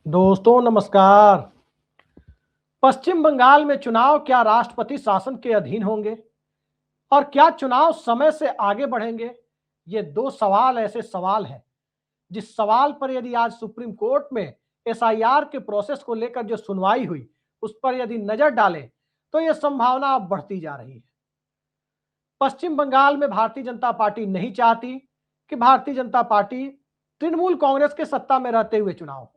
दोस्तों नमस्कार। पश्चिम बंगाल में चुनाव क्या राष्ट्रपति शासन के अधीन होंगे और क्या चुनाव समय से आगे बढ़ेंगे? ये दो सवाल ऐसे सवाल हैं जिस सवाल पर यदि आज सुप्रीम कोर्ट में एसआईआर के प्रोसेस को लेकर जो सुनवाई हुई उस पर यदि नजर डालें तो यह संभावना अब बढ़ती जा रही है। पश्चिम बंगाल में भारतीय जनता पार्टी नहीं चाहती कि भारतीय जनता पार्टी तृणमूल कांग्रेस के सत्ता में रहते हुए चुनाव हो,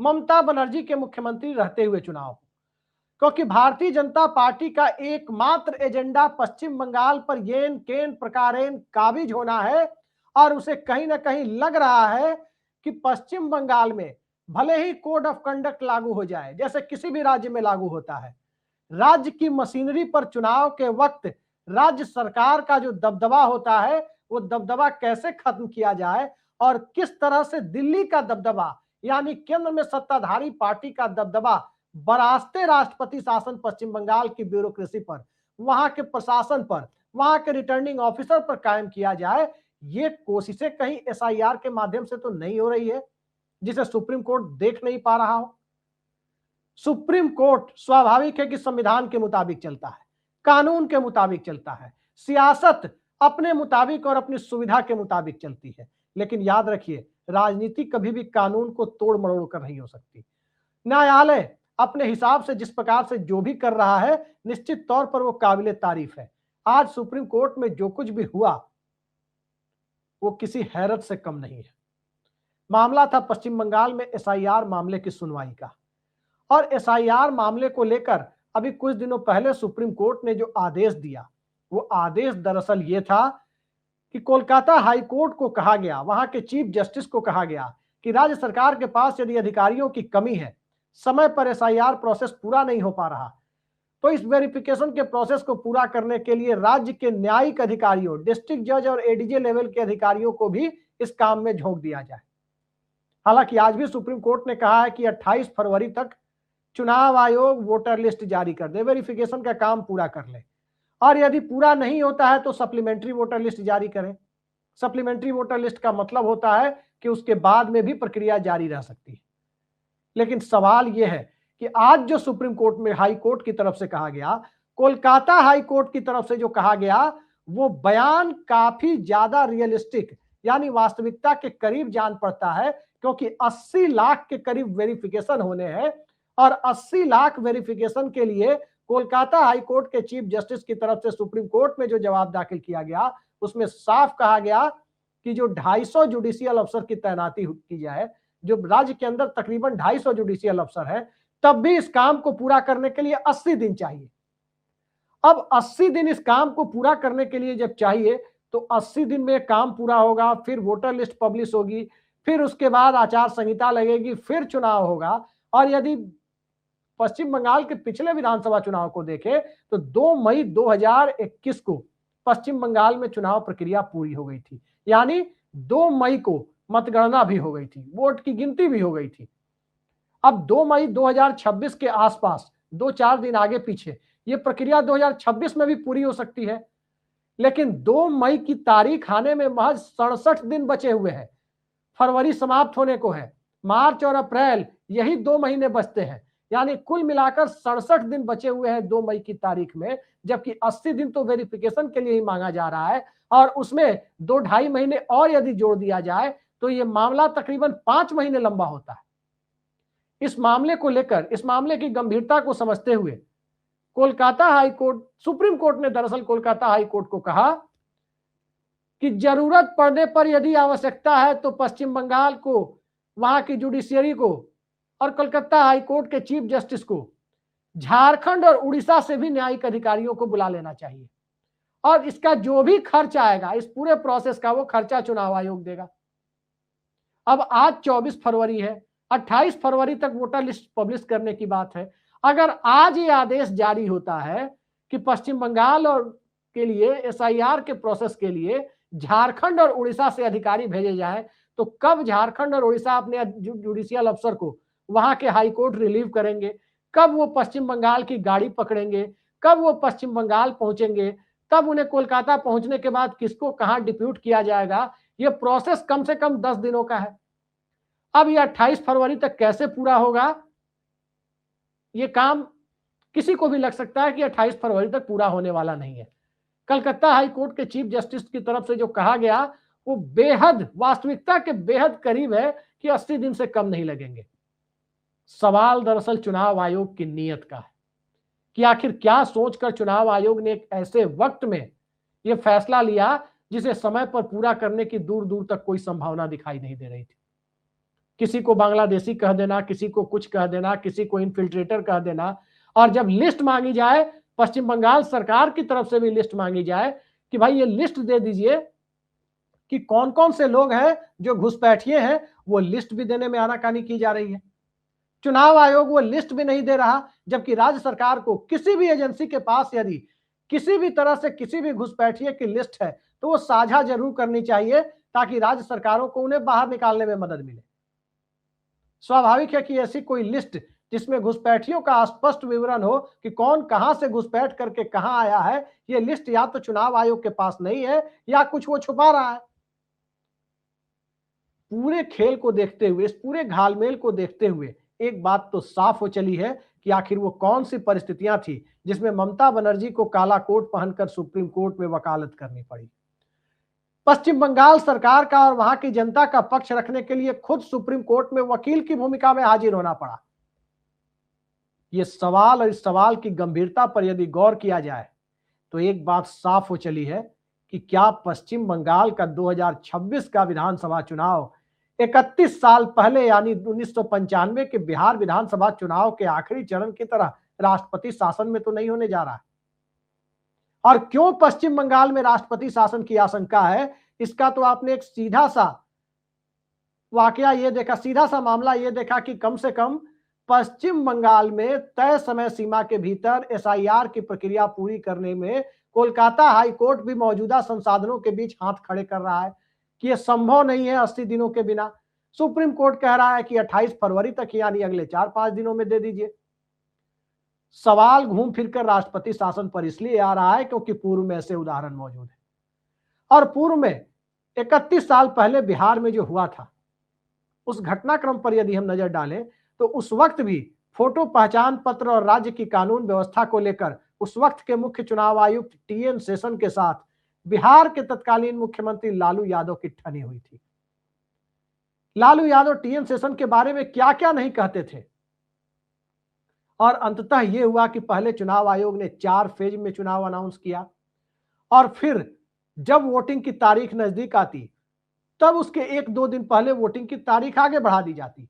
ममता बनर्जी के मुख्यमंत्री रहते हुए चुनाव हो, क्योंकि भारतीय जनता पार्टी का एकमात्र एजेंडा पश्चिम बंगाल पर येन केन प्रकारेण काबिज होना है और उसे कहीं ना कहीं लग रहा है कि पश्चिम बंगाल में भले ही कोड ऑफ कंडक्ट लागू हो जाए जैसे किसी भी राज्य में लागू होता है, राज्य की मशीनरी पर चुनाव के वक्त राज्य सरकार का जो दबदबा होता है वो दबदबा कैसे खत्म किया जाए और किस तरह से दिल्ली का दबदबा यानी केंद्र में सत्ताधारी पार्टी का दबदबा बरास्ते राष्ट्रपति शासन पश्चिम बंगाल की ब्यूरोक्रेसी पर, वहां के प्रशासन पर, वहां के रिटर्निंग ऑफिसर पर कायम किया जाए। ये कोशिशें कहीं एसआईआर के माध्यम से तो नहीं हो रही है जिसे सुप्रीम कोर्ट देख नहीं पा रहा हो। सुप्रीम कोर्ट स्वाभाविक है कि संविधान के मुताबिक चलता है, कानून के मुताबिक चलता है, सियासत अपने मुताबिक और अपनी सुविधा के मुताबिक चलती है। लेकिन याद रखिए, राजनीति कभी भी कानून को तोड़ मरोड़ कर नहीं हो सकती। न्यायालय अपने हिसाब से जिस प्रकार से जो भी कर रहा है निश्चित तौर पर वो काबिले तारीफ है। आज सुप्रीम कोर्ट में जो कुछ भी हुआ वो किसी हैरत से कम नहीं है। मामला था पश्चिम बंगाल में एसआईआर मामले की सुनवाई का, और एसआईआर मामले को लेकर अभी कुछ दिनों पहले सुप्रीम कोर्ट ने जो आदेश दिया वो आदेश दरअसल ये था कि कोलकाता हाई कोर्ट को कहा गया, वहां के चीफ जस्टिस को कहा गया कि राज्य सरकार के पास यदि अधिकारियों की कमी है, समय पर एसआईआर प्रोसेस पूरा नहीं हो पा रहा, तो इस वेरिफिकेशन के प्रोसेस को पूरा करने के लिए राज्य के न्यायिक अधिकारियों, डिस्ट्रिक्ट जज और एडीजे लेवल के अधिकारियों को भी इस काम में झोंक दिया जाए। हालांकि आज भी सुप्रीम कोर्ट ने कहा है कि 28 फरवरी तक चुनाव आयोग वोटर लिस्ट जारी कर दे, वेरिफिकेशन का काम पूरा कर ले, और यदि पूरा नहीं होता है तो सप्लीमेंट्री वोटर लिस्ट जारी करें। सप्लीमेंट्री वोटर लिस्ट का मतलब होता है कि उसके बाद में भी प्रक्रिया जारी रह सकती है। लेकिन सवाल यह है कि आज जो सुप्रीम कोर्ट में हाई कोर्ट की तरफ से कहा गया, कोलकाता हाई कोर्ट की तरफ से जो कहा गया, वो बयान काफी ज्यादा रियलिस्टिक यानी वास्तविकता के करीब जान पड़ता है, क्योंकि 80 लाख के करीब वेरिफिकेशन होने हैं और 80 लाख वेरिफिकेशन के लिए कोलकाता हाई कोर्ट के चीफ जस्टिस की तरफ से सुप्रीम कोर्ट में जो जवाब दाखिल किया गया उसमें साफ कहा गया कि जो 250 जुडिशियल अफसर की तैनाती की जाए, जो राज्य के अंदर तकरीबन 250 जुडिशियल अफसर है, तब भी इस काम को पूरा करने के लिए 80 दिन चाहिए। अब 80 दिन इस काम को पूरा करने के लिए जब चाहिए तो 80 दिन में काम पूरा होगा, फिर वोटर लिस्ट पब्लिश होगी, फिर उसके बाद आचार संहिता लगेगी, फिर चुनाव होगा। और यदि पश्चिम बंगाल के पिछले विधानसभा चुनाव को देखें तो 2 मई 2021 को पश्चिम बंगाल में चुनाव प्रक्रिया पूरी हो गई थी, यानी 2 मई को मतगणना भी हो गई थी, वोट की गिनती भी हो गई थी। अब 2 मई 2026 के आसपास 2-4 दिन आगे पीछे ये प्रक्रिया 2026 में भी पूरी हो सकती है, लेकिन 2 मई की तारीख आने में महज 67 दिन बचे हुए हैं। फरवरी समाप्त होने को है, मार्च और अप्रैल यही 2 महीने बचते हैं, यानी कुल मिलाकर 67 दिन बचे हुए हैं 2 मई की तारीख में, जबकि 80 दिन तो वेरिफिकेशन के लिए ही मांगा जा रहा है और उसमें 2-2.5 महीने और यदि जोड़ दिया जाए तो यह मामला तकरीबन 5 महीने लंबा होता है। इस मामले को लेकर, इस मामले की गंभीरता को समझते हुए Kolkata high court, supreme court ने दरअसल कोलकाता हाई कोर्ट को कहा कि जरूरत पड़ने पर यदि आवश्यकता है तो पश्चिम बंगाल को, वहां की जुडिशियरी को और कलकत्ता हाई कोर्ट के चीफ जस्टिस को झारखंड और उड़ीसा से भी न्यायिक अधिकारियों को बुला लेना चाहिए, और इसका जो भी खर्च आएगा इस पूरे प्रोसेस का वो खर्चा चुनाव आयोग देगा। अब आज 24 फरवरी है, 28 फरवरी तक वोटर लिस्ट पब्लिश करने की बात है। अगर आज ये आदेश जारी होता है कि पश्चिम बंगाल और के लिए एसआईआर के प्रोसेस के लिए झारखंड और उड़ीसा से अधिकारी भेजे जाए, तो कब झारखंड और उड़ीसा अपने जुडिशियल अफसर को वहां के हाई कोर्ट रिलीव करेंगे, कब वो पश्चिम बंगाल की गाड़ी पकड़ेंगे, कब वो पश्चिम बंगाल पहुंचेंगे, तब उन्हें कोलकाता पहुंचने के बाद किसको कहां डिप्यूट किया जाएगा, ये प्रोसेस कम से कम 10 दिनों का है। अब ये 28 फरवरी तक कैसे पूरा होगा, ये काम किसी को भी लग सकता है कि 28 फरवरी तक पूरा होने वाला नहीं है। कलकत्ता हाई कोर्ट के चीफ जस्टिस की तरफ से जो कहा गया वो बेहद वास्तविकता के बेहद करीब है कि 80 दिन से कम नहीं लगेंगे। सवाल दरअसल चुनाव आयोग की नीयत का है कि आखिर क्या सोचकर चुनाव आयोग ने एक ऐसे वक्त में यह फैसला लिया जिसे समय पर पूरा करने की दूर दूर तक कोई संभावना दिखाई नहीं दे रही थी। किसी को बांग्लादेशी कह देना, किसी को कुछ कह देना, किसी को इन्फिल्ट्रेटर कह देना, और जब लिस्ट मांगी जाए, पश्चिम बंगाल सरकार की तरफ से भी लिस्ट मांगी जाए कि भाई ये लिस्ट दे दीजिए कि कौन कौन से लोग हैं जो घुसपैठिए हैं, वो लिस्ट भी देने में आनाकानी की जा रही है। चुनाव आयोग वो लिस्ट भी नहीं दे रहा, जबकि राज्य सरकार को किसी भी एजेंसी के पास यदि किसी भी तरह से किसी भी घुसपैठिए की लिस्ट है तो वो साझा जरूर करनी चाहिए ताकि राज्य सरकारों को उन्हें बाहर निकालने में मदद मिले। स्वाभाविक है कि ऐसी कोई लिस्ट जिसमें घुसपैठियों का स्पष्ट विवरण हो कि कौन कहां से घुसपैठ करके कहां आया है, यह लिस्ट या तो चुनाव आयोग के पास नहीं है या कुछ वो छुपा रहा है। पूरे खेल को देखते हुए, इस पूरे घालमेल को देखते हुए एक बात तो साफ हो चली है कि आखिर वो कौन सी परिस्थितियां थी जिसमें ममता बनर्जी को काला कोट पहनकर सुप्रीम कोर्ट में वकालत करनी पड़ी। पश्चिम बंगाल सरकार का और वहां की जनता का पक्ष रखने के लिए खुद सुप्रीम कोर्ट में वकील की भूमिका में हाजिर होना पड़ा। यह सवाल और इस सवाल की गंभीरता पर यदि गौर किया जाए तो एक बात साफ हो चली है कि क्या पश्चिम बंगाल का 2026 का विधानसभा चुनाव 31 साल पहले यानी 1995 के बिहार विधानसभा चुनाव के आखिरी चरण की तरह राष्ट्रपति शासन में तो नहीं होने जा रहा है। और क्यों पश्चिम बंगाल में राष्ट्रपति शासन की आशंका है, इसका तो आपने एक सीधा सा वाकया ये देखा, सीधा सा मामला ये देखा कि कम से कम पश्चिम बंगाल में तय समय सीमा के भीतर एसआईआर की प्रक्रिया पूरी करने में कोलकाता हाई कोर्ट भी मौजूदा संसाधनों के बीच हाथ खड़े कर रहा है कि यह संभव नहीं है 80 दिनों के बिना। सुप्रीम कोर्ट कह रहा है कि 28 फरवरी तक यानी अगले 4-5 दिनों में दे दीजिए। सवाल घूम फिरकर राष्ट्रपति शासन पर इसलिए आ रहा है क्योंकि पूर्व में ऐसे उदाहरण मौजूद है, और पूर्व में 31 साल पहले बिहार में जो हुआ था उस घटनाक्रम पर यदि हम नजर डालें तो उस वक्त भी फोटो पहचान पत्र और राज्य की कानून व्यवस्था को लेकर उस वक्त के मुख्य चुनाव आयुक्त टीएन शेषन के साथ बिहार के तत्कालीन मुख्यमंत्री लालू यादव की ठनी हुई थी। लालू यादव टीएन शेषन के बारे में क्या क्या नहीं कहते थे, और अंततः यह हुआ कि पहले चुनाव आयोग ने 4 फेज में चुनाव अनाउंस किया, और फिर जब वोटिंग की तारीख नजदीक आती तब उसके 1-2 दिन पहले वोटिंग की तारीख आगे बढ़ा दी जाती,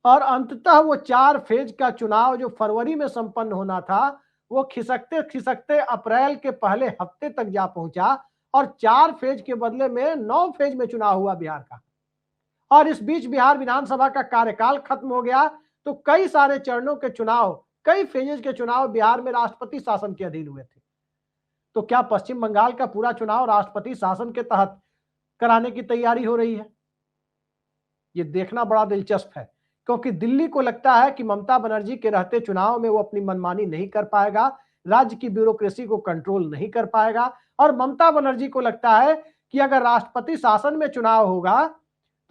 और अंततः वो 4 फेज का चुनाव जो फरवरी में संपन्न होना था वो खिसकते खिसकते अप्रैल के पहले हफ्ते तक जा पहुंचा, और 4 फेज के बदले में 9 फेज में चुनाव हुआ बिहार का। और इस बीच बिहार विधानसभा का कार्यकाल खत्म हो गया तो कई सारे चरणों के चुनाव, कई फेजेज के चुनाव बिहार में राष्ट्रपति शासन के अधीन हुए थे। तो क्या पश्चिम बंगाल का पूरा चुनाव राष्ट्रपति शासन के तहत कराने की तैयारी हो रही है? यह देखना बड़ा दिलचस्प है, क्योंकि दिल्ली को लगता है कि ममता बनर्जी के रहते चुनाव में वो अपनी मनमानी नहीं कर पाएगा, राज्य की ब्यूरोक्रेसी को कंट्रोल नहीं कर पाएगा, और ममता बनर्जी को लगता है कि अगर राष्ट्रपति शासन में चुनाव होगा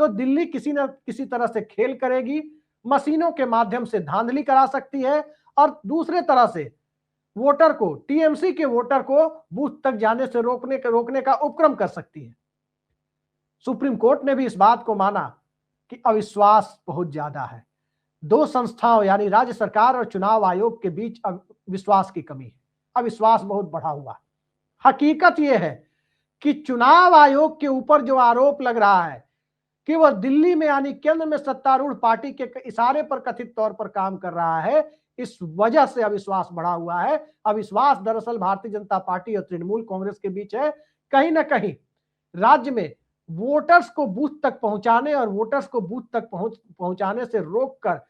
तो दिल्ली किसी न किसी तरह से खेल करेगी, मशीनों के माध्यम से धांधली करा सकती है, और दूसरे तरह से वोटर को, टीएमसी के वोटर को बूथ तक जाने से रोकने का उपक्रम कर सकती है। सुप्रीम कोर्ट ने भी इस बात को माना कि अविश्वास बहुत ज्यादा है, 2 संस्थाओं यानी राज्य सरकार और चुनाव आयोग के बीच विश्वास की कमी है, अविश्वास बहुत बढ़ा हुआ है। हकीकत यह है कि चुनाव आयोग के ऊपर जो आरोप लग रहा है कि वह दिल्ली में यानी केंद्र में सत्तारूढ़ पार्टी के इशारे पर कथित तौर पर काम कर रहा है, इस वजह से अविश्वास बढ़ा हुआ है। अविश्वास दरअसल भारतीय जनता पार्टी और तृणमूल कांग्रेस के बीच है। कहीं ना कहीं राज्य में वोटर्स को बूथ तक पहुंचाने और वोटर्स को बूथ तक पहुंचाने से रोककर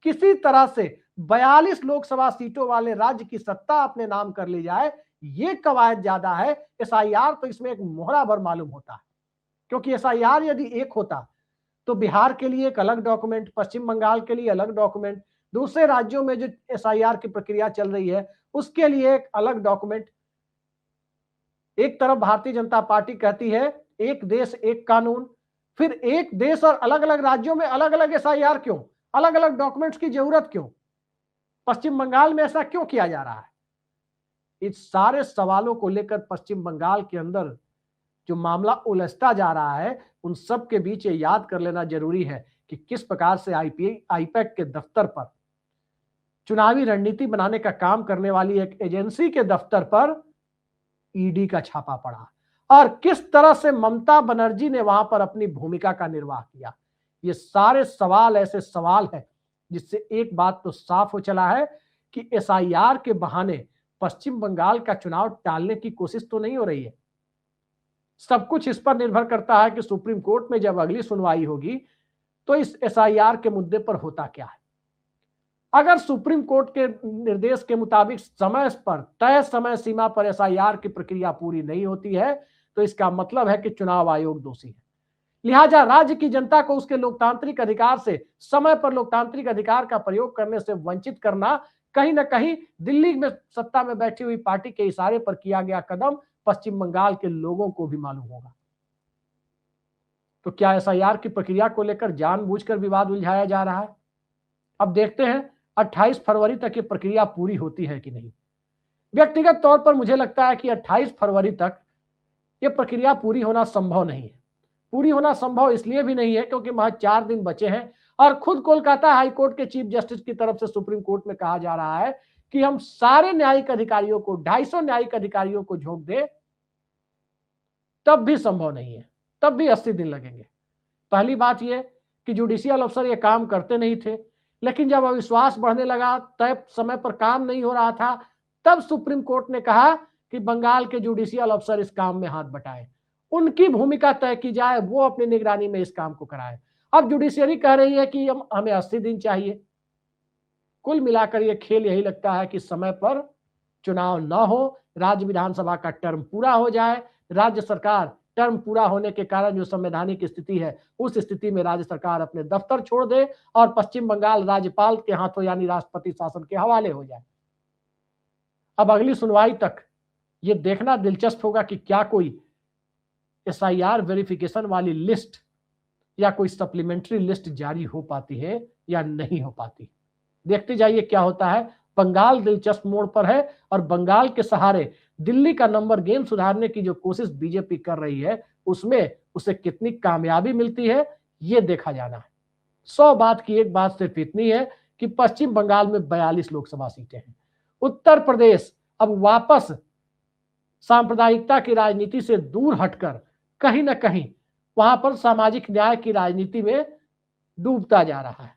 किसी तरह से 42 लोकसभा सीटों वाले राज्य की सत्ता अपने नाम कर ली जाए, ये कवायद ज्यादा है। एसआईआर तो इसमें एक मोहरा भर मालूम होता है, क्योंकि एसआईआर यदि एक होता तो बिहार के लिए एक अलग डॉक्यूमेंट, पश्चिम बंगाल के लिए अलग डॉक्यूमेंट, दूसरे राज्यों में जो एसआईआर की प्रक्रिया चल रही है उसके लिए एक अलग डॉक्यूमेंट। एक तरफ भारतीय जनता पार्टी कहती है एक देश एक कानून, फिर एक देश और अलग अलग राज्यों में अलग अलग एसआईआर क्यों, अलग अलग डॉक्यूमेंट्स की जरूरत क्यों, पश्चिम बंगाल में ऐसा क्यों किया जा रहा है? इस सारे सवालों को लेकर पश्चिम बंगाल के अंदर जो मामला उलझता जा रहा है, उन सब के बीच ये याद कर लेना जरूरी है कि किस प्रकार से आईपैक के दफ्तर पर, चुनावी रणनीति बनाने का काम करने वाली एक एजेंसी के दफ्तर पर ईडी का छापा पड़ा और किस तरह से ममता बनर्जी ने वहां पर अपनी भूमिका का निर्वाह किया। ये सारे सवाल ऐसे सवाल हैं जिससे एक बात तो साफ हो चला है कि एसआईआर के बहाने पश्चिम बंगाल का चुनाव टालने की कोशिश तो नहीं हो रही है। सब कुछ इस पर निर्भर करता है कि सुप्रीम कोर्ट में जब अगली सुनवाई होगी तो इस एसआईआर के मुद्दे पर होता क्या है। अगर सुप्रीम कोर्ट के निर्देश के मुताबिक समय पर, तय समय सीमा पर एसआईआर की प्रक्रिया पूरी नहीं होती है तो इसका मतलब है कि चुनाव आयोग दोषी है। लिहाजा राज्य की जनता को उसके लोकतांत्रिक अधिकार से, समय पर लोकतांत्रिक अधिकार का प्रयोग करने से वंचित करना कहीं ना कहीं दिल्ली में सत्ता में बैठी हुई पार्टी के इशारे पर किया गया कदम पश्चिम बंगाल के लोगों को भी मालूम होगा। तो क्या एसआईआर की प्रक्रिया को लेकर जानबूझकर विवाद उलझाया जा रहा है? अब देखते हैं 28 फरवरी तक ये प्रक्रिया पूरी होती है कि नहीं। व्यक्तिगत तौर पर मुझे लगता है कि 28 फरवरी तक ये प्रक्रिया पूरी होना संभव नहीं है। पूरी होना संभव इसलिए भी नहीं है क्योंकि महज 4 दिन बचे हैं और खुद कोलकाता हाईकोर्ट के चीफ जस्टिस की तरफ से सुप्रीम कोर्ट में कहा जा रहा है कि हम सारे न्यायिक अधिकारियों को, 250 न्यायिक अधिकारियों को झोंक दे, तब भी संभव नहीं है, तब भी 80 दिन लगेंगे। पहली बात यह कि जुडिशियल अफसर ये काम करते नहीं थे, लेकिन जब अविश्वास बढ़ने लगा, तय समय पर काम नहीं हो रहा था, तब सुप्रीम कोर्ट ने कहा कि बंगाल के जुडिशियल अफसर इस काम में हाथ बटाएं, उनकी भूमिका तय की जाए, वो अपनी निगरानी में इस काम को कराए। अब जुडिशियरी कह रही है कि हमें 80 दिन चाहिए। कुल मिलाकर ये खेल यही लगता है कि समय पर चुनाव न हो, राज्य विधानसभा का टर्म पूरा हो जाए, राज्य सरकार टर्म पूरा होने के कारण जो संवैधानिक स्थिति है उस स्थिति में राज्य सरकार अपने दफ्तर छोड़ दे और पश्चिम बंगाल राज्यपाल के हाथों यानी राष्ट्रपति शासन के हवाले हो जाए। अब अगली सुनवाई तक ये देखना दिलचस्प होगा कि क्या कोई एसआईआर वेरिफिकेशन वाली लिस्ट या कोई सप्लीमेंट्री लिस्ट जारी हो पाती है या नहीं हो पाती। देखते जाइए क्या होता है। बंगाल दिलचस्प मोड़ पर है और बंगाल के सहारे दिल्ली का नंबर गेम सुधारने की जो कोशिश बीजेपी कर रही है उसमें उसे कितनी कामयाबी मिलती है ये देखा जाना है। 100 बात की एक बात सिर्फ इतनी है कि पश्चिम बंगाल में 42 लोकसभा सीटें हैं। उत्तर प्रदेश अब वापस सांप्रदायिकता की राजनीति से दूर हटकर कहीं ना कहीं वहां पर सामाजिक न्याय की राजनीति में डूबता जा रहा है।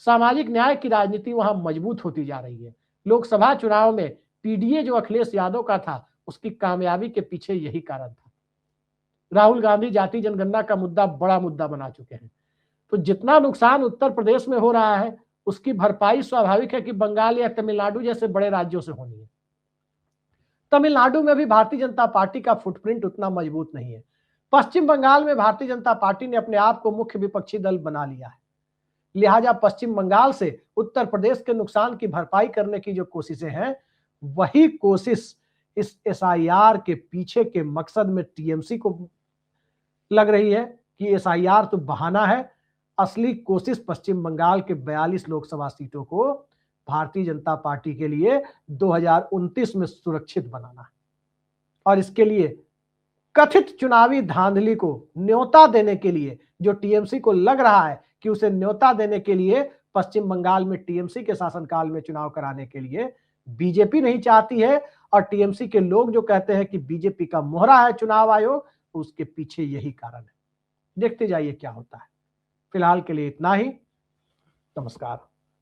सामाजिक न्याय की राजनीति वहां मजबूत होती जा रही है। लोकसभा चुनाव में पीडीए जो अखिलेश यादव का था उसकी कामयाबी के पीछे यही कारण था। राहुल गांधी जाति जनगणना का मुद्दा बड़ा मुद्दा बना चुके हैं। तो जितना नुकसान उत्तर प्रदेश में हो रहा है उसकी भरपाई स्वाभाविक है कि बंगाल या तमिलनाडु जैसे बड़े राज्यों से होनी है। तमिलनाडु में भी भारतीय जनता पार्टी का फुटप्रिंट उतना मजबूत नहीं है। पश्चिम बंगाल में भारतीय जनता पार्टी ने अपने आप को मुख्य विपक्षी दल बना लिया है। लिहाजा पश्चिम बंगाल से उत्तर प्रदेश के नुकसान की भरपाई करने की जो कोशिशें हैं वही कोशिश इस एसआईआर के पीछे के मकसद में टीएमसी को लग रही है कि एसआईआर तो बहाना है। असली कोशिश पश्चिम बंगाल के 42 लोकसभा सीटों को भारतीय जनता पार्टी के लिए 2029 में सुरक्षित बनाना है और इसके लिए कथित चुनावी धांधली को न्योता देने के लिए जो टीएमसी को लग रहा है कि उसे न्योता देने के लिए पश्चिम बंगाल में टीएमसी के शासनकाल में चुनाव कराने के लिए बीजेपी नहीं चाहती है और टीएमसी के लोग जो कहते हैं कि बीजेपी का मोहरा है चुनाव आयोग, उसके पीछे यही कारण है। देखते जाइए क्या होता है। फिलहाल के लिए इतना ही। नमस्कार।